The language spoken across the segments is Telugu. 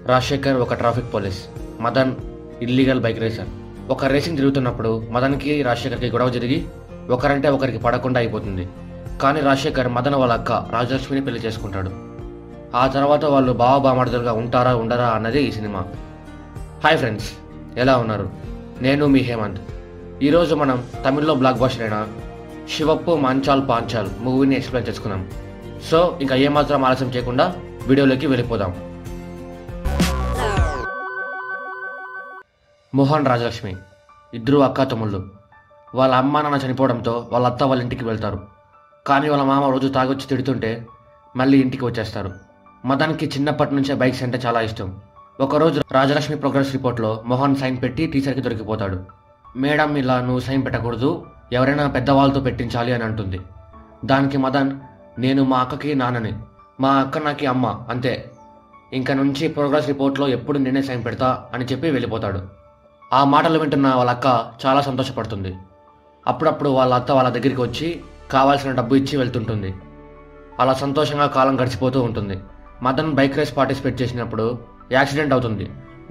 రాజశేఖర్ ఒక traffic police, Madan illegal bike racer. ఒక రేసింగ్ తిరుగుతున్నప్పుడు మదన్కి రాజశేఖర్కి గొడవ జరిగి ఒకరంటే ఒకరికి పడకుండా అయిపోతుంది. కానీ రాజశేఖర్ మదన్ వాళ్ళ అక్క రాజలక్ష్మిని పెళ్లి చేసుకుంటాడు. ఆ తర్వాత వాళ్ళు బావబామర్దులుగా ఉంటారా ఉండరా అన్నది ఈ సినిమా. హాయ్ ఫ్రెండ్స్, ఎలా ఉన్నారు? నేను మీ హేమంత్. ఈరోజు మనం తమిళ్లో బ్లాక్ బస్టర్ అయిన శివప్పు మంచాల్ పాంచాల్ మూవీని ఎక్స్ప్లెయిన్ చేసుకున్నాం. సో ఇంకా ఏమాత్రం ఆలస్యం చేయకుండా వీడియోలోకి వెళ్ళిపోదాం. మోహన్, రాజలక్ష్మి ఇద్దరు అక్క తమ్ముళ్ళు. వాళ్ళ అమ్మ నాన్న చనిపోవడంతో వాళ్ళ అత్త వాళ్ళ ఇంటికి వెళ్తారు. కానీ వాళ్ళ మామ రోజు తాగొచ్చి తిడుతుంటే మళ్ళీ ఇంటికి వచ్చేస్తారు. మదన్కి చిన్నప్పటి నుంచే బైక్స్ అంటే చాలా ఇష్టం. ఒకరోజు రాజలక్ష్మి ప్రోగ్రెస్ రిపోర్ట్లో మోహన్ సైన్ పెట్టి టీచర్కి దొరికిపోతాడు. మేడం, ఇలా నువ్వు సైన్ పెట్టకూడదు, ఎవరైనా పెద్దవాళ్ళతో పెట్టించాలి అని అంటుంది. దానికి మదన్, నేను మా అక్కకి నాన్నని, మా అక్క నాకి అమ్మ, అంతే, ఇంక నుంచి ప్రోగ్రెస్ రిపోర్ట్లో ఎప్పుడు నేనే సైన్ పెడతా అని చెప్పి వెళ్ళిపోతాడు. ఆ మాటలు వింటున్న వాళ్ళ అక్క చాలా సంతోషపడుతుంది. అప్పుడప్పుడు వాళ్ళ అత్త వాళ్ళ దగ్గరికి వచ్చి కావాల్సిన డబ్బు ఇచ్చి వెళ్తుంటుంది. అలా సంతోషంగా కాలం గడిచిపోతూ ఉంటుంది. మదన్ బైక్ రేస్ పార్టిసిపేట్ చేసినప్పుడు యాక్సిడెంట్ అవుతుంది.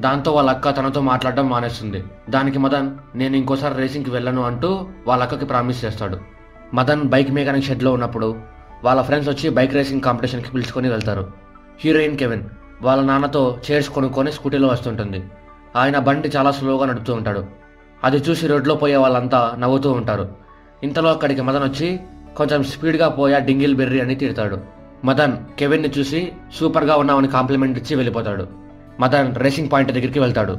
దాంతో వాళ్ళ అక్క తనతో మాట్లాడడం మానేస్తుంది. దానికి మదన్, నేను ఇంకోసారి రేసింగ్కి వెళ్ళను అంటూ వాళ్ళ అక్కకి ప్రామిస్ చేస్తాడు. మదన్ బైక్ మెకానిక్ షెడ్లో ఉన్నప్పుడు వాళ్ళ ఫ్రెండ్స్ వచ్చి బైక్ రేసింగ్ కాంపిటీషన్కి పిలుచుకొని వెళ్తారు. హీరోయిన్ కెవిన్ వాళ్ళ నాన్నతో చైర్స్ కొనుక్కొని స్కూటీలో వస్తుంటుంది. ఆయన బండి చాలా స్లోగా నడుపుతూ ఉంటాడు. అది చూసి రోడ్లో పోయే వాళ్ళంతా నవ్వుతూ ఉంటారు. ఇంతలో అక్కడికి మదన్ వచ్చి కొంచెం స్పీడ్గా పోయా డింగిల్ బెర్రీ అని తిడతాడు. మదన్ కెవిన్ని చూసి సూపర్గా ఉన్నామని కాంప్లిమెంట్ ఇచ్చి వెళ్ళిపోతాడు. మదన్ రేసింగ్ పాయింట్ దగ్గరికి వెళ్తాడు.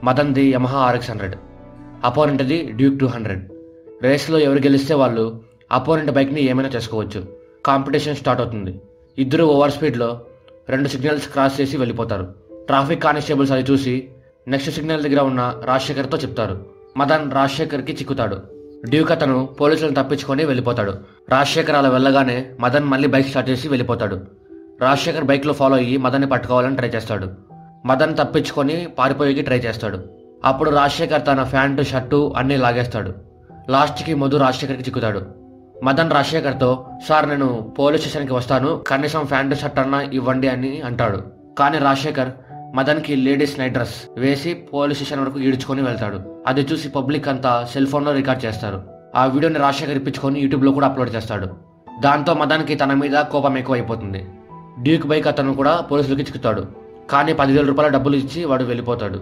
మదన్ది యమహా RX100, అపోనెంట్ది డ్యూక్ 200. రేస్లో ఎవరు గెలిస్తే వాళ్ళు అపోనెంట్ బైక్ని ఏమైనా చేసుకోవచ్చు. కాంపిటీషన్ స్టార్ట్ అవుతుంది. ఇద్దరు ఓవర్ స్పీడ్లో 2 సిగ్నల్స్ క్రాస్ చేసి వెళ్ళిపోతారు. ట్రాఫిక్ కానిస్టేబుల్స్ అది చూసి నెక్స్ట్ సిగ్నల్ దగ్గర ఉన్న రాజశేఖర్తో చెప్తారు. మదన్ రాజశేఖర్కి చిక్కుతాడు. డ్యూక్ అతను పోలీసులను తప్పించుకొని వెళ్ళిపోతాడు. రాజశేఖర్ అలా వెళ్ళగానే మదన్ మళ్ళీ బైక్ స్టార్ట్ చేసి వెళ్ళిపోతాడు. రాజశేఖర్ బైక్లో ఫాలో అయ్యి మదన్ని పట్టుకోవాలని ట్రై చేస్తాడు. మదన్ తప్పించుకొని పారిపోయేకి ట్రై చేస్తాడు. అప్పుడు రాజశేఖర్ తన ప్యాంటు షర్టు అన్నీ లాగేస్తాడు. లాస్ట్కి మధు రాజశేఖర్కి చిక్కుతాడు. మదన్ రాజశేఖర్తో, సార్ నేను పోలీస్ స్టేషన్కి వస్తాను, కనీసం ప్యాంటు షర్ట్ అన్నా ఇవ్వండి అని అంటాడు. కానీ రాజశేఖర్ మదన్కి లేడీస్ నైట్ డ్రెస్ వేసి పోలీస్ స్టేషన్ వరకు ఈడ్చుకొని వెళ్తాడు. అది చూసి పబ్లిక్ అంతా సెల్ ఫోన్లో రికార్డ్ చేస్తారు. ఆ వీడియోని రాజశేఖర్ ఇప్పించుకొని యూట్యూబ్లో కూడా అప్లోడ్ చేస్తాడు. దాంతో మదన్కి తన మీద కోపం ఎక్కువ అయిపోతుంది. డ్యూక్ బైక్ అతను కూడా పోలీసులకి చిక్కుతాడు. కానీ 10,000 రూపాయల డబ్బులు ఇచ్చి వాడు వెళ్ళిపోతాడు.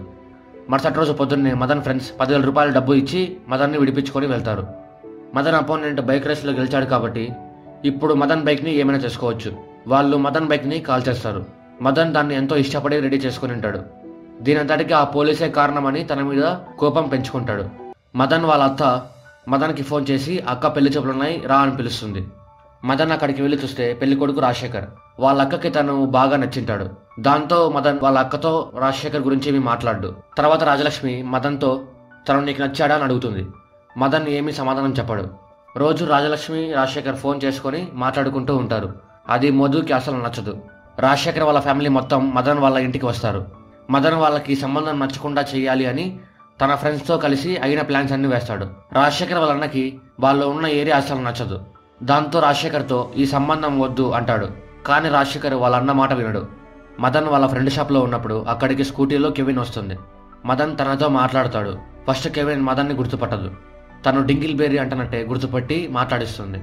మరుసటి రోజు పొద్దున్నే మదన్ ఫ్రెండ్స్ 10,000 రూపాయల డబ్బు ఇచ్చి మదన్ని విడిపించుకొని వెళ్తారు. మదన్ అపోనెంట్ బైక్ రేస్లో గెలిచాడు కాబట్టి ఇప్పుడు మదన్ బైక్ని ఏమైనా చేసుకోవచ్చు. వాళ్ళు మదన్ బైక్ని కాల్ చేస్తారు. మదన్ దాన్ని ఎంతో ఇష్టపడి రెడీ చేసుకుని ఉంటాడు. దీనంతటికి ఆ పోలీసే కారణమని తన మీద కోపం పెంచుకుంటాడు. మదన్ వాళ్ళ అత్త మదన్కి ఫోన్ చేసి అక్క పెళ్లి చూపులున్నాయి రా అని పిలుస్తుంది. మదన్ అక్కడికి వెళ్ళి చూస్తే పెళ్లి కొడుకు రాజశేఖర్. వాళ్ళ అక్కకి తను బాగా నచ్చింటాడు. దాంతో మదన్ వాళ్ళ అక్కతో రాజశేఖర్ గురించి ఏమీ మాట్లాడు. తర్వాత రాజలక్ష్మి మదన్తో తను నీకు నచ్చాడా అని అడుగుతుంది. మదన్ ఏమీ సమాధానం చెప్పాడు. రోజు రాజలక్ష్మి రాజశేఖర్ ఫోన్ చేసుకొని మాట్లాడుకుంటూ ఉంటారు. అది మధుకి అసలు నచ్చదు. రాజశేఖర్ వాళ్ళ ఫ్యామిలీ మొత్తం మదన్ వాళ్ళ ఇంటికి వస్తారు. మదన్ వాళ్ళకి సంబంధం నచ్చకుండా చేయాలి అని తన ఫ్రెండ్స్తో కలిసి అయిన ప్లాన్స్ అన్ని వేస్తాడు. రాజశేఖర్ వాళ్ళ అన్నకి వాళ్ళు ఉన్న ఏరియా అసలు నచ్చదు. దాంతో రాజశేఖర్తో ఈ సంబంధం వద్దు అంటాడు. కానీ రాజశేఖర్ వాళ్ళ అన్న మాట వినడు. మదన్ వాళ్ళ ఫ్రెండ్ షాప్లో ఉన్నప్పుడు అక్కడికి స్కూటీలో కెవిన్ వస్తుంది. మదన్ తనతో మాట్లాడతాడు. ఫస్ట్ కెవిన్ మదన్ని గుర్తుపట్టదు. తను డింగిల్ బెర్రీ అంటనట్టే గుర్తుపట్టి మాట్లాడిస్తుంది.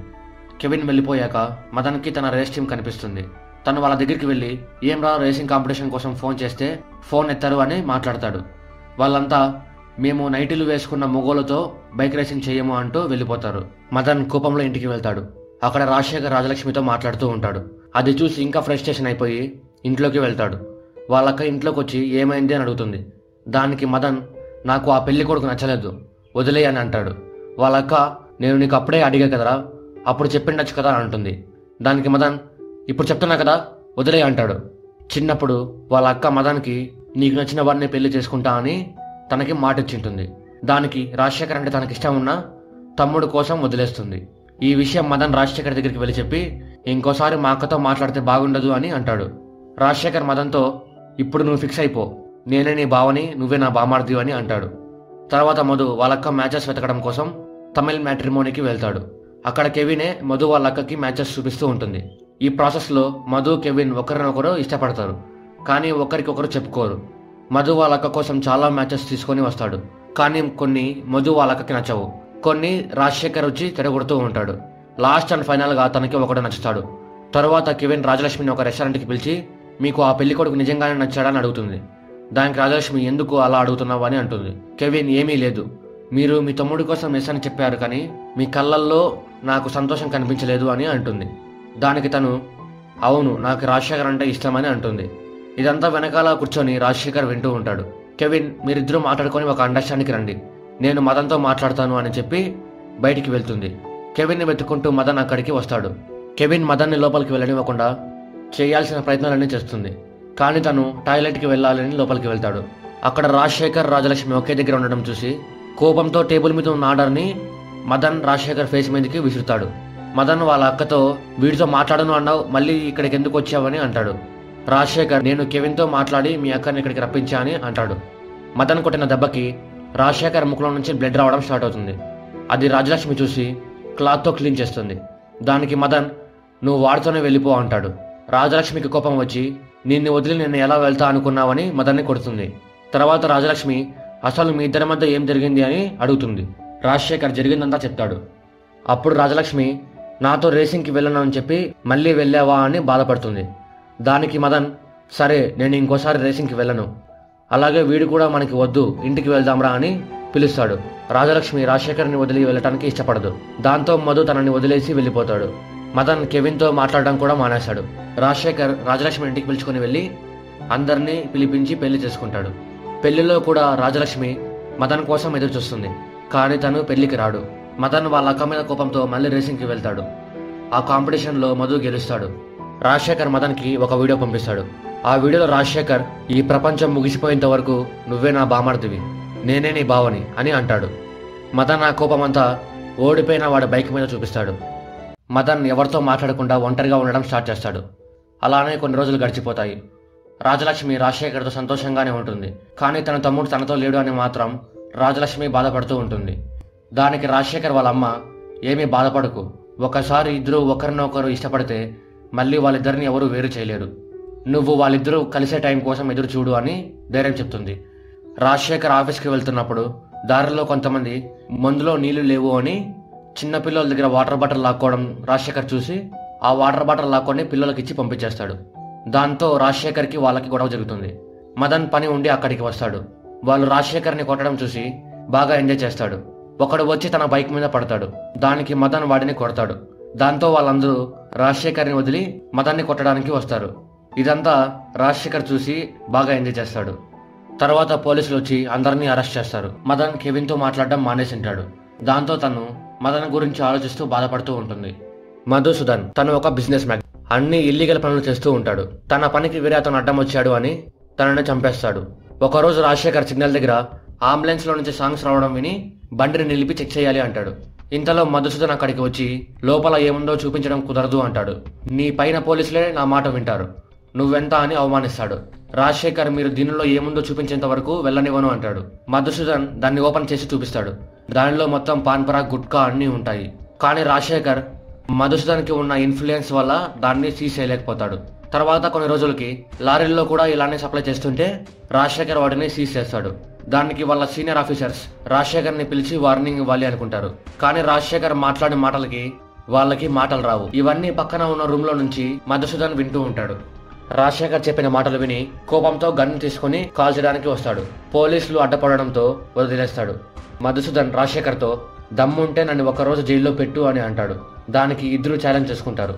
కెవిన్ వెళ్ళిపోయాక మదన్కి తన రేస్ టీం కనిపిస్తుంది. తను వాళ్ళ దగ్గరికి వెళ్ళి ఏం రా రేసింగ్ కాంపిటీషన్ కోసం ఫోన్ చేస్తే ఫోన్ ఎత్తారు అని మాట్లాడతాడు. వాళ్ళంతా మేము నైటీలు వేసుకున్న మొగోలతో బైక్ రేసింగ్ చేయము అంటూ వెళ్ళిపోతారు. మదన్ కోపంలో ఇంటికి వెళ్తాడు. అక్కడ రాజశేఖర్ రాజలక్ష్మితో మాట్లాడుతూ ఉంటాడు. అది చూసి ఇంకా ఫ్రస్ట్రేషన్ అయిపోయి ఇంట్లోకి వెళ్తాడు. వాళ్ళక్క ఇంట్లోకి వచ్చి ఏమైంది అని అడుగుతుంది. దానికి మదన్, నాకు ఆ పెళ్లి కొడుకు నచ్చలేదు, వదిలే అని అంటాడు. వాళ్ళక్క, నేను నీకు అప్పుడే అడిగా కదరా, అప్పుడు చెప్పిండొచ్చు కదా అని అంటుంది. దానికి మదన్, ఇప్పుడు చెప్తున్నా కదా, వదిలే అంటాడు. చిన్నప్పుడు వాళ్ళ అక్క మదన్కి నీకు నచ్చిన వాడిని పెళ్లి చేసుకుంటా అని తనకి మాట ఇచ్చింటుంది. దానికి రాజశేఖర్ అంటే తనకి ఇష్టం ఉన్న తమ్ముడు కోసం వదిలేస్తుంది. ఈ విషయం మదన్ రాజశేఖర్ దగ్గరికి వెళ్ళి చెప్పి ఇంకోసారి మా అక్కతో మాట్లాడితే బాగుండదు అని అంటాడు. రాజశేఖర్ మదన్తో, ఇప్పుడు నువ్వు ఫిక్స్ అయిపో, నేనే నీ బావని, నువ్వే నా బామార్ది అని అంటాడు. తర్వాత మధు వాళ్ళక్క మ్యాచెస్ వెతకడం కోసం తమిళ్ మ్యాట్రిమోనీకి వెళ్తాడు. అక్కడ కెవినే మధు వాళ్ళ అక్కకి మ్యాచెస్ చూపిస్తూ ఉంటుంది. ఈ ప్రాసెస్లో మధు కెవిన్ ఒకరినొకరు ఇష్టపడతారు. కానీ ఒకరికొకరు చెప్పుకోరు. మధు వాళ్ళ అక్క కోసం చాలా మ్యాచెస్ తీసుకొని వస్తాడు. కానీ కొన్ని మధు వాళ్ళ అక్కకి నచ్చవు. కొన్ని రాజశేఖర్ వచ్చి తిరగొడుతూ ఉంటాడు. లాస్ట్ అండ్ ఫైనల్గా తనకి ఒకడు నచ్చుతాడు. తరువాత కెవిన్ రాజలక్ష్మిని ఒక రెస్టారెంట్కి పిలిచి మీకు ఆ పెళ్లి కొడుకు నిజంగానే నచ్చాడని అడుగుతుంది. దానికి రాజలక్ష్మి ఎందుకు అలా అడుగుతున్నావు అని అంటుంది. కెవిన్ ఏమీ లేదు, మీరు మీ తమ్ముడి కోసం ఎస్ అని చెప్పారు కానీ మీ కళ్ళల్లో నాకు సంతోషం కనిపించలేదు అని అంటుంది. దానికి తను అవును నాకు రాజశేఖర్ అంటే ఇష్టమని అంటుంది. ఇదంతా వెనకాల కూర్చొని రాజశేఖర్ వింటూ ఉంటాడు. కెవిన్ మీరిద్దరూ మాట్లాడుకొని ఒక అండర్స్టాండింగ్కి రండి, నేను మదన్తో మాట్లాడతాను అని చెప్పి బయటికి వెళ్తుంది. కెవిన్ని వెతుక్కుంటూ మదన్ అక్కడికి వస్తాడు. కెవిన్ మదన్ని లోపలికి వెళ్ళనివ్వకుండా చేయాల్సిన ప్రయత్నాలన్నీ చేస్తుంది. కానీ తను టాయిలెట్కి వెళ్ళాలని లోపలికి వెళ్తాడు. అక్కడ రాజశేఖర్ రాజలక్ష్మి ఒకే దగ్గర ఉండడం చూసి కోపంతో టేబుల్ మీద ఉన్న ఆర్డర్ని మదన్ రాజశేఖర్ ఫేస్ మీదకి విసురుతాడు. మదన్ వాళ్ళ అక్కతో వీడితో మాట్లాడను అన్నావు, మళ్ళీ ఇక్కడికి ఎందుకు వచ్చావని అంటాడు. రాజశేఖర్ నేను కెవిన్తో మాట్లాడి మీ అక్కని ఇక్కడికి రప్పించా అని అంటాడు. మదన్ కొట్టిన దెబ్బకి రాజశేఖర్ ముఖంలో నుంచి బ్లడ్ రావడం స్టార్ట్ అవుతుంది. అది రాజలక్ష్మి చూసి క్లాత్తో క్లీన్ చేస్తుంది. దానికి మదన్ నువ్వు వాడితోనే వెళ్ళిపో అంటాడు. రాజలక్ష్మికి కోపం వచ్చి నిన్ను వదిలి నేను ఎలా వెళ్తా అనుకున్నావని మదన్ని కొడుతుంది. తర్వాత రాజలక్ష్మి అసలు మీ ఇద్దరి మధ్య ఏం జరిగింది అని అడుగుతుంది. రాజశేఖర్ జరిగిందంతా చెప్తాడు. అప్పుడు రాజలక్ష్మి నాతో రేసింగ్కి వెళ్ళను అని చెప్పి మళ్ళీ వెళ్ళావా అని బాధపడుతుంది. దానికి మదన్ సరే నేను ఇంకోసారి రేసింగ్కి వెళ్ళను, అలాగే వీడు కూడా మనకి వద్దు, ఇంటికి వెళ్దాంరా అని పిలుస్తాడు. రాజలక్ష్మి రాజశేఖర్ని వదిలి వెళ్ళటానికి ఇష్టపడదు. దాంతో మధు తనని వదిలేసి వెళ్ళిపోతాడు. మదన్ కెవిన్తో మాట్లాడడం కూడా మానేశాడు. రాజశేఖర్ రాజలక్ష్మి ఇంటికి పిలుచుకొని వెళ్ళి అందరినీ పిలిపించి పెళ్లి చేసుకుంటాడు. పెళ్లిలో కూడా రాజలక్ష్మి మదన్ కోసం ఎదురు చూస్తుంది. కానీ తను పెళ్లికి రాడు. మదన్ వాళ్ళ అక్క మీద కోపంతో మళ్ళీ రేసింగ్కి వెళ్తాడు. ఆ కాంపిటీషన్లో మధు గెలుస్తాడు. రాజశేఖర్ మదన్కి ఒక వీడియో పంపిస్తాడు. ఆ వీడియోలో రాజశేఖర్ ఈ ప్రపంచం ముగిసిపోయేంత వరకు నువ్వే నా బామర్దివి, నేనే నీ బావని అని అంటాడు. మదన్ ఆ కోపమంతా ఓడిపోయిన వాడి బైక్ మీద చూపిస్తాడు. మదన్ ఎవరితో మాట్లాడకుండా ఒంటరిగా ఉండడం స్టార్ట్ చేస్తాడు. అలానే కొన్ని రోజులు గడిచిపోతాయి. రాజలక్ష్మి రాజశేఖర్తో సంతోషంగానే ఉంటుంది. కానీ తన తమ్ముడు తనతో లేడు అని మాత్రం రాజలక్ష్మి బాధపడుతూ ఉంటుంది. దానికి రాజశేఖర్ వాళ్ళ అమ్మ ఏమీ బాధపడకు, ఒకసారి ఇద్దరు ఒకరినొకరు ఇష్టపడితే మళ్ళీ వాళ్ళిద్దరిని ఎవరూ వేరు చేయలేరు, నువ్వు వాళ్ళిద్దరూ కలిసే టైం కోసం ఎదురు చూడు అని ధైర్యం చెప్తుంది. రాజశేఖర్ ఆఫీస్కి వెళ్తున్నప్పుడు దారిలో కొంతమంది మందులో నీళ్లు లేవు అని చిన్నపిల్లల దగ్గర వాటర్ బాటిల్ లాక్కోవడం రాజశేఖర్ చూసి ఆ వాటర్ బాటిల్ లాక్కొని పిల్లలకి ఇచ్చి పంపించేస్తాడు. దాంతో రాజశేఖర్కి వాళ్ళకి గొడవ జరుగుతుంది. మదన్ పని ఉండి అక్కడికి వస్తాడు. వాళ్ళు రాజశేఖర్ని కొట్టడం చూసి బాగా ఎంజాయ్ చేస్తాడు. ఒకడు వచ్చి తన బైక్ మీద పడతాడు. దానికి మదన్ వాడిని కొడతాడు. దాంతో వాళ్ళందరూ రాజశేఖర్ని వదిలి మదన్ని కొట్టడానికి వస్తారు. ఇదంతా రాజశేఖర్ చూసి బాగా ఎంజాయ్ చేస్తాడు. తర్వాత పోలీసులు వచ్చి అందరినీ అరెస్ట్ చేస్తారు. మదన్ కెవిన్తో మాట్లాడడం మానేసింటాడు. దాంతో తను మదన్ గురించి ఆలోచిస్తూ బాధపడుతూ ఉంటుంది. మధుసూదన్ తను ఒక బిజినెస్ మ్యాన్, అన్ని ఇల్లీగల్ పనులు చేస్తూ ఉంటాడు. తన పనికి వేరే అతను అడ్డం వచ్చాడు అని తనని చంపేస్తాడు. ఒకరోజు రాజశేఖర్ సిగ్నల్ దగ్గర అంబులెన్స్లో నుంచి సాంగ్స్ రావడం విని బండిని నిలిపి చెక్ చేయాలి అంటాడు. ఇంతలో మధుసూదన్ అక్కడికి వచ్చి లోపల ఏముందో చూపించడం కుదరదు అంటాడు. నీ పైన పోలీసులే నా మాట వింటారు, నువ్వెంత అని అవమానిస్తాడు. రాజశేఖర్ మీరు దీనిలో ఏముందో చూపించేంత వరకు వెళ్ళనివ్వను అంటాడు. మధుసూదన్ దాన్ని ఓపెన్ చేసి చూపిస్తాడు. దానిలో మొత్తం పాన్పరా గుట్కా అన్నీ ఉంటాయి. కానీ రాజశేఖర్ మధుసూదన్కి ఉన్న ఇన్ఫ్లుయెన్స్ వల్ల దాన్ని సీజ్ చేయలేకపోతాడు. తర్వాత కొన్ని రోజులకి లారీల్లో కూడా ఇలానే సప్లై చేస్తుంటే రాజశేఖర్ వాటిని సీజ్ చేస్తాడు. దానికి వాళ్ళ సీనియర్ ఆఫీసర్స్ రాజశేఖర్ని పిలిచి వార్నింగ్ ఇవ్వాలి అనుకుంటారు. కానీ రాజశేఖర్ మాట్లాడే మాటలకి వాళ్ళకి మాటలు రావు. ఇవన్నీ పక్కన ఉన్న రూమ్ లో నుంచి మధుసూదన్ వింటూ ఉంటాడు. రాజశేఖర్ చెప్పిన మాటలు విని కోపంతో గన్ తీసుకుని కాల్ చేయడానికి వస్తాడు. పోలీసులు అడ్డపడడంతో వదిలేస్తాడు. మధుసూదన్ రాజశేఖర్తో దమ్ముంటే నన్ను ఒకరోజు జైల్లో పెట్టు అని అంటాడు. దానికి ఇద్దరు ఛాలెంజ్ చేసుకుంటారు.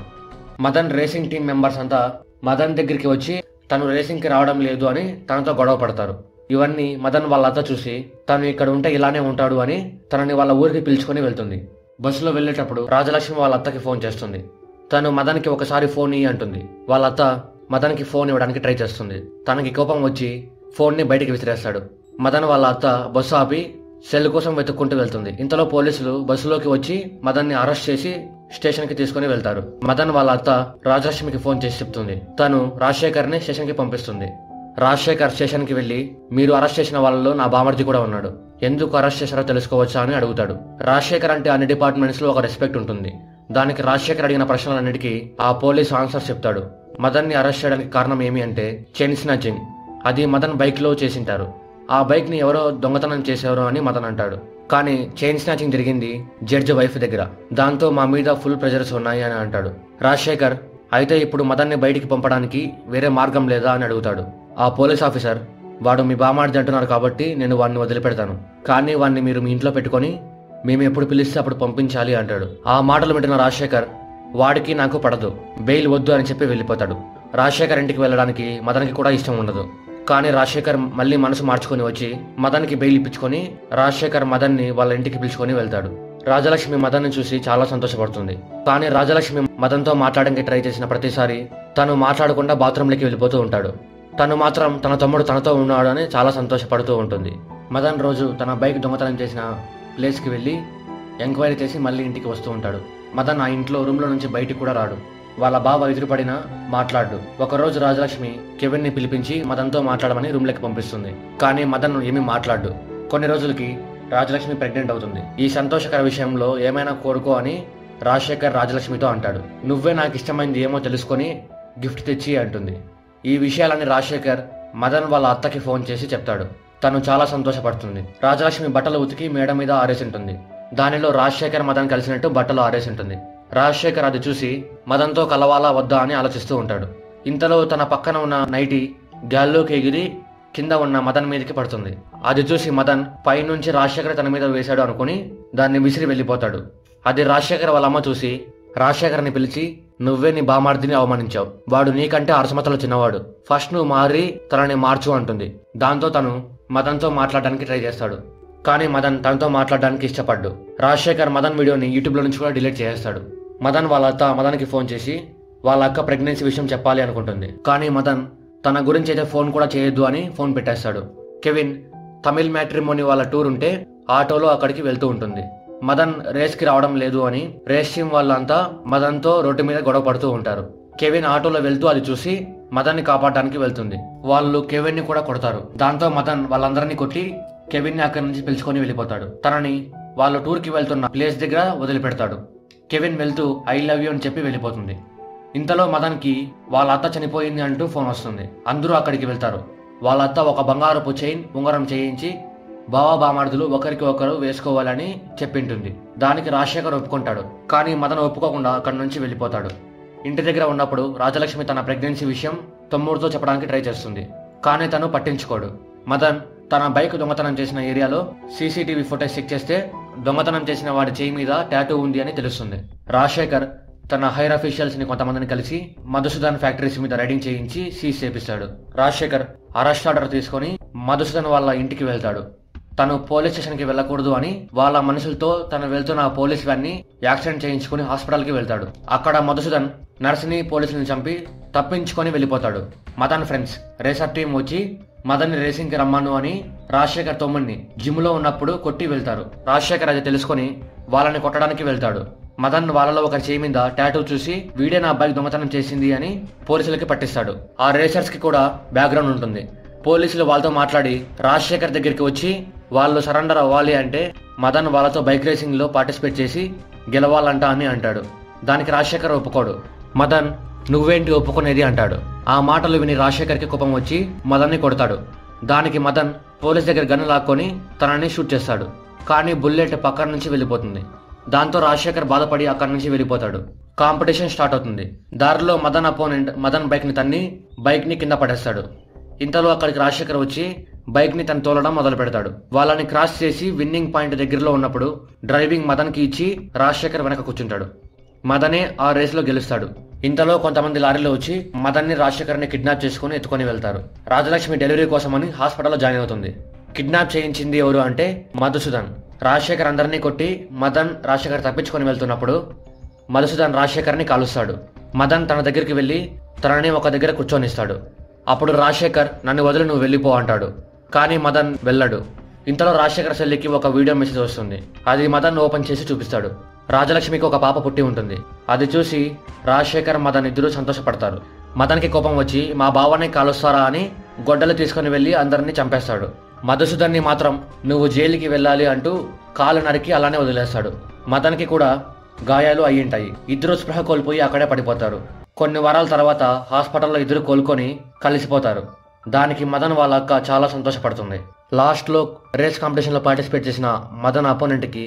మదన్ రేసింగ్ టీం మెంబర్స్ అంతా మదన్ దగ్గరికి వచ్చి తను రేసింగ్కి రావడం లేదు అని తనతో గొడవ పడతారు. ఇవన్నీ మదన్ వాళ్ళ అత్త చూసి తను ఇక్కడ ఉంటే ఇలానే ఉంటాడు అని తనని వాళ్ళ ఊరికి పిలుచుకొని వెళ్తుంది. బస్సులో వెళ్ళేటప్పుడు రాజలక్ష్మి వాళ్ళ అత్తకి ఫోన్ చేస్తుంది. తను మదన్కి ఒకసారి ఫోన్ ఇయ్యి అంటుంది. వాళ్ళ అత్త మదన్కి ఫోన్ ఇవ్వడానికి ట్రై చేస్తుంది. తనకి కోపం వచ్చి ఫోన్ని బయటికి విసిరేస్తాడు. మదన్ వాళ్ళ అత్త బస్సు ఆపి సెల్ కోసం వెతుక్కుంటూ వెళ్తుంది. ఇంతలో పోలీసులు బస్సులోకి వచ్చి మదన్ని అరెస్ట్ చేసి స్టేషన్కి తీసుకుని వెళ్తారు. మదన్ వాళ్ళ అత్త రాజలక్ష్మికి ఫోన్ చేసి చెప్తుంది. తను రాజశేఖర్ని స్టేషన్కి పంపిస్తుంది. రాజశేఖర్ స్టేషన్కి వెళ్ళి మీరు అరెస్ట్ చేసిన వాళ్ళలో నా బామర్ది కూడా ఉన్నాడు, ఎందుకు అరెస్ట్ చేశారో తెలుసుకోవచ్చా అని అడుగుతాడు. రాజశేఖర్ అంటే అన్ని డిపార్ట్మెంట్స్లో ఒక రెస్పెక్ట్ ఉంటుంది. దానికి రాజశేఖర్ అడిగిన ప్రశ్నలన్నిటికీ ఆ పోలీస్ ఆన్సర్ చెప్తాడు. మదన్ని అరెస్ట్ చేయడానికి కారణం ఏమి అంటే చైన్ స్నాచింగ్. అది మదన్ బైక్లో చేసింటారు. ఆ బైక్ని ఎవరో దొంగతనం చేసేవారు అని మదన్ అంటాడు. కానీ చైన్ స్నాచింగ్ జరిగింది జడ్జి వైఫ్ దగ్గర. దాంతో మా మీద ఫుల్ ప్రెజర్స్ ఉన్నాయి అని అంటాడు. రాజశేఖర్ అయితే ఇప్పుడు మదన్ని బయటికి పంపడానికి వేరే మార్గం లేదా అని అడుగుతాడు. ఆ పోలీస్ ఆఫీసర్, వాడు మీ బామార్ది అంటున్నారు కాబట్టి నేను వాడిని వదిలిపెడతాను, కానీ వాడిని మీరు మీ ఇంట్లో పెట్టుకొని మేము ఎప్పుడు పిలిస్తే అప్పుడు పంపించాలి అంటాడు. ఆ మాటలు వింటున్న రాజశేఖర్, వాడికి నాకు పడదు, బెయిల్ వద్దు అని చెప్పి వెళ్ళిపోతాడు. రాజశేఖర్ ఇంటికి వెళ్ళడానికి మదన్కి కూడా ఇష్టం ఉండదు. కానీ రాజశేఖర్ మళ్ళీ మనసు మార్చుకొని వచ్చి మదన్కి బెయిల్ ఇప్పించుకొని రాజశేఖర్ మదన్ని వాళ్ళ ఇంటికి పిలుచుకొని వెళ్తాడు. రాజలక్ష్మి మదన్ని చూసి చాలా సంతోషపడుతుంది. కానీ రాజలక్ష్మి మదన్తో మాట్లాడడానికి ట్రై చేసిన ప్రతిసారి తను మాట్లాడకుండా బాత్రూంలోకి వెళ్ళిపోతూ ఉంటాడు. తను మాత్రం తన తమ్ముడు తనతో ఉన్నాడు అని చాలా సంతోషపడుతూ ఉంటుంది. మదన్ రోజు తన బైక్ దొంగతనం చేసిన ప్లేస్కి వెళ్ళి ఎంక్వైరీ చేసి మళ్ళీ ఇంటికి వస్తూ ఉంటాడు. మదన్ ఆ ఇంట్లో రూమ్లో నుంచి బయటికి కూడా రాడు. వాళ్ళ బావ ఎదురుపడినా మాట్లాడు. ఒకరోజు రాజలక్ష్మి కెవిన్ని పిలిపించి మదన్తో మాట్లాడమని రూమ్లోకి పంపిస్తుంది. కానీ మదన్ ఏమీ మాట్లాడు. కొన్ని రోజులకి రాజలక్ష్మి ప్రెగ్నెంట్ అవుతుంది. ఈ సంతోషకర విషయంలో ఏమైనా కోరుకో అని రాజశేఖర్ రాజలక్ష్మితో అంటాడు. నువ్వే నాకు ఇష్టమైంది ఏమో తెలుసుకొని గిఫ్ట్ తెచ్చి అంటుంది. ఈ విషయాలని రాజశేఖర్ మదన్ వాళ్ళ అత్తకి ఫోన్ చేసి చెప్తాడు. తను చాలా సంతోషపడుతుంది. రాజలక్ష్మి బట్టలు ఉతికి మేడ మీద ఆరేసి ఉంటుంది. దానిలో రాజశేఖర్ మదన్ కలిసినట్టు బట్టలు ఆరేసి ఉంటుంది. రాజశేఖర్ అది చూసి మదన్తో కలవాలా వద్దా అని ఆలోచిస్తూ ఉంటాడు. ఇంతలో తన పక్కన ఉన్న నైటీ గాల్లోకి ఎగిరి కింద ఉన్న మదన్ మీదకి పడుతుంది. అది చూసి మదన్ పైనుంచి రాజశేఖర్ తన మీద వేశాడు అనుకుని దాన్ని విసిరి వెళ్ళిపోతాడు. అది రాజశేఖర్ వాళ్ళ అమ్మ చూసి రాజశేఖర్ని పిలిచి, నువ్వే నీ బామార్దిని అవమానించావు, వాడు నీకంటే 6 సంవత్సరాలు చిన్నవాడు, ఫస్ట్ నువ్వు మారి తనని మార్చు అంటుంది. దాంతో తను మదన్తో మాట్లాడడానికి ట్రై చేస్తాడు. కానీ మదన్ తనతో మాట్లాడడానికి ఇష్టపడ్డు. రాజశేఖర్ మదన్ వీడియోని యూట్యూబ్లో నుంచి కూడా డిలీట్ చేసేస్తాడు. మదన్ వాళ్ళ అత్త మదన్కి ఫోన్ చేసి వాళ్ళ అక్క ప్రెగ్నెన్సీ విషయం చెప్పాలి అనుకుంటుంది. కానీ మదన్ తన గురించి అయితే ఫోన్ కూడా చేయొద్దు అని ఫోన్ పెట్టేస్తాడు. కెవిన్ తమిళ్ మ్యాట్రిమోని వాళ్ళ టూర్ ఉంటే ఆటోలో అక్కడికి వెళ్తూ ఉంటుంది. మదన్ రేస్కి రావడం లేదు అని రేస్ టీం వాళ్ళంతా మదన్తో రోడ్డు మీద గొడవ పడుతూ ఉంటారు. కెవిన్ ఆటోలో వెళ్తూ అది చూసి మదన్ని కాపాడడానికి వెళ్తుంది. వాళ్ళు కెవిన్ని కూడా కొడతారు. దాంతో మదన్ వాళ్ళందరినీ కొట్టి కెవిన్ని అక్కడి నుంచి పిలుచుకొని వెళ్ళిపోతాడు. తనని వాళ్ళు టూర్కి వెళ్తున్న ప్లేస్ దగ్గర వదిలిపెడతాడు. కెవిన్ వెళ్తూ ఐ లవ్ యూ అని చెప్పి వెళ్ళిపోతుంది. ఇంతలో మదన్కి వాళ్ళ అత్త చనిపోయింది అంటూ ఫోన్ వస్తుంది. అందరూ అక్కడికి వెళ్తారు. వాళ్ళ అత్త ఒక బంగారపు చైన్ ఉంగరం చేయించి బావా బామార్దులు ఒకరికి ఒకరు వేసుకోవాలని చెప్పింటుంది. దానికి రాజశేఖర్ ఒప్పుకుంటాడు. కానీ మదన్ ఒప్పుకోకుండా అక్కడి నుంచి వెళ్ళిపోతాడు. ఇంటి దగ్గర ఉన్నప్పుడు రాజలక్ష్మి తన ప్రెగ్నెన్సీ విషయం తమ్ముడితో చెప్పడానికి ట్రై చేస్తుంది. కానీ తను పట్టించుకోడు. మదన్ తన బైక్ దొంగతనం చేసిన ఏరియాలో సీసీటీవీ ఫుటేజ్ చెక్ చేస్తే దొంగతనం చేసిన వాడి చేయి మీద టాటూ ఉంది అని తెలుస్తుంది. రాజశేఖర్ తన హైర్ అఫీషియల్స్ ని కొంతమందిని కలిసి మధుసూదన్ ఫ్యాక్టరీస్ మీద రైడింగ్ చేయించి సీజ్ చేపిస్తాడు. రాజశేఖర్ అరెస్ట్ ఆర్డర్ తీసుకొని మధుసూదన్ వాళ్ళ ఇంటికి వెళ్తాడు. తను పోలీస్ స్టేషన్ కి వెళ్ళకూడదు అని వాళ్ళ మనుషులతో తను వెళ్తున్న పోలీస్ వ్యాన్ ని యాక్సిడెంట్ చేయించుకుని హాస్పిటల్ కి వెళ్తాడు. అక్కడ మధుసూదన్ నర్సుని పోలీసుని చంపి తప్పించుకొని వెళ్ళిపోతాడు. మదన్ ఫ్రెండ్స్ రేసర్ టీం వచ్చి మదన్ని రేసింగ్ కి రమ్మను అని రాజశేఖర్ తమ్ముడిని జిమ్ లో ఉన్నప్పుడు కొట్టి వెళ్తారు. రాజశేఖర్ అది తెలుసుకొని వాళ్ళని కొట్టడానికి వెళ్తాడు. మదన్ వాళ్ళలో ఒకరి చేయి మీద టాటూ చూసి వీడే నా బైక్ దొంగతనం చేసింది అని పోలీసులకి పట్టిస్తాడు. ఆ రేసర్స్ కి కూడా బ్యాక్గ్రౌండ్ ఉంటుంది. పోలీసులు వాళ్ళతో మాట్లాడి రాజశేఖర్ దగ్గరికి వచ్చి వాళ్ళు సరెండర్ అవ్వాలి అంటే మదన్ వాళ్ళతో బైక్ రేసింగ్ లో పార్టిసిపేట్ చేసి గెలవాలంట అని అంటాడు. దానికి రాజశేఖర్ ఒప్పుకోడు. మదన్ నువ్వేంటి ఒప్పుకునేది అంటాడు. ఆ మాటలు విని రాజశేఖర్కి కోపం వచ్చి మదన్ని కొడతాడు. దానికి మదన్ పోలీస్ దగ్గర గన్ను లాక్కొని తనని షూట్ చేస్తాడు. కానీ బుల్లెట్ పక్కన నుంచి వెళ్ళిపోతుంది. దాంతో రాజశేఖర్ బాధపడి అక్కడి నుంచి వెళ్ళిపోతాడు. కాంపిటీషన్ స్టార్ట్ అవుతుంది. దారిలో మదన్ అపోనెంట్ మదన్ బైక్ ని తన్ని బైక్ ని కింద పడేస్తాడు. ఇంతలో అక్కడికి రాజశేఖర్ వచ్చి బైక్ ని తను తోలడం మొదలు పెడతాడు. వాళ్ళని క్రాస్ చేసి విన్నింగ్ పాయింట్ దగ్గరలో ఉన్నప్పుడు డ్రైవింగ్ మదన్ కి ఇచ్చి రాజశేఖర్ వెనక కూర్చుంటాడు. మదనే ఆ రేస్ లో గెలుస్తాడు. ఇంతలో కొంతమంది లారీలో వచ్చి మదన్ని రాజశేఖర్ని కిడ్నాప్ చేసుకుని ఎత్తుకొని వెళ్తారు. రాజలక్ష్మి డెలివరీ కోసమని హాస్పిటల్లో జాయిన్ అవుతుంది. కిడ్నాప్ చేయించింది ఎవరు అంటే మధుసూదన్. రాజశేఖర్ అందరినీ కొట్టి మదన్ రాజశేఖర్ తప్పించుకొని వెళ్తున్నప్పుడు మధుసూదన్ రాజశేఖర్ని కాలుస్తాడు. మదన్ తన దగ్గరికి వెళ్ళి తనని ఒక దగ్గర కూర్చొనిస్తాడు. అప్పుడు రాజశేఖర్ నన్ను వదిలి నువ్వు వెళ్ళిపో అంటాడు. కానీ మదన్ వెళ్ళడు. ఇంతలో రాజశేఖర్ సెల్లికి ఒక వీడియో మెసేజ్ వస్తుంది. అది మదన్ ఓపెన్ చేసి చూపిస్తాడు. రాజలక్ష్మికి ఒక పాప పుట్టి ఉంటుంది. అది చూసి రాజశేఖర్ మదన్ ఇద్దరు సంతోషపడతారు. మదన్కి కోపం వచ్చి మా బావని కాలుస్తారా అని గొడ్డలు తీసుకుని వెళ్ళి అందరినీ చంపేస్తాడు. మధుసూదన్ని మాత్రం నువ్వు జైలుకి వెళ్ళాలి అంటూ కాలు నరికి అలానే వదిలేస్తాడు. మదన్కి కూడా గాయాలు అయ్యింటాయి. ఇద్దరు స్పృహ కోల్పోయి అక్కడే పడిపోతారు. కొన్ని వారాల తర్వాత హాస్పిటల్లో ఇద్దరు కోలుకొని కలిసిపోతారు. దానికి మదన్ వాళ్ళ అక్క చాలా సంతోషపడుతుంది. లాస్ట్లో రేస్ కాంపిటీషన్లో పార్టిసిపేట్ చేసిన మదన్ అపోనెంట్కి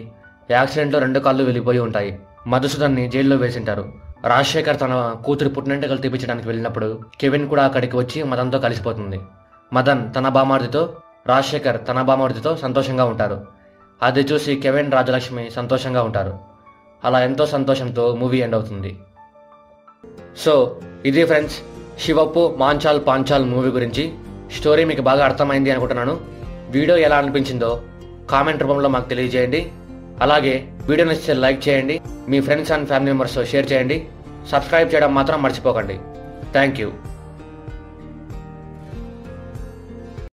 యాక్సిడెంట్లో 2 కాళ్ళు వెళ్ళిపోయి ఉంటాయి. మధుసూదన్ని జైల్లో వేసింటారు. రాజశేఖర్ తన కూతురు పుట్టినెంటుకలు తీపించడానికి వెళ్ళినప్పుడు కెవిన్ కూడా అక్కడికి వచ్చి మదన్తో కలిసిపోతుంది. మదన్ తన బామార్దితో, రాజశేఖర్ తన బామార్దితో సంతోషంగా ఉంటారు. అది చూసి కెవిన్, రాజలక్ష్మి సంతోషంగా ఉంటారు. అలా ఎంతో సంతోషంతో మూవీ ఎండ్ అవుతుంది. సో ఇది ఫ్రెండ్స్, శివప్పు మాంచాల్ పాంచాల్ మూవీ గురించి స్టోరీ మీకు బాగా అర్థమైంది అనుకుంటున్నాను. వీడియో ఎలా అనిపించిందో కామెంట్ రూపంలో మాకు తెలియజేయండి. అలాగే వీడియో నచ్చితే లైక్ చేయండి, మీ ఫ్రెండ్స్ అండ్ ఫ్యామిలీ మెంబర్స్తో షేర్ చేయండి. సబ్స్క్రైబ్ చేయడం మాత్రం మర్చిపోకండి. Thank you.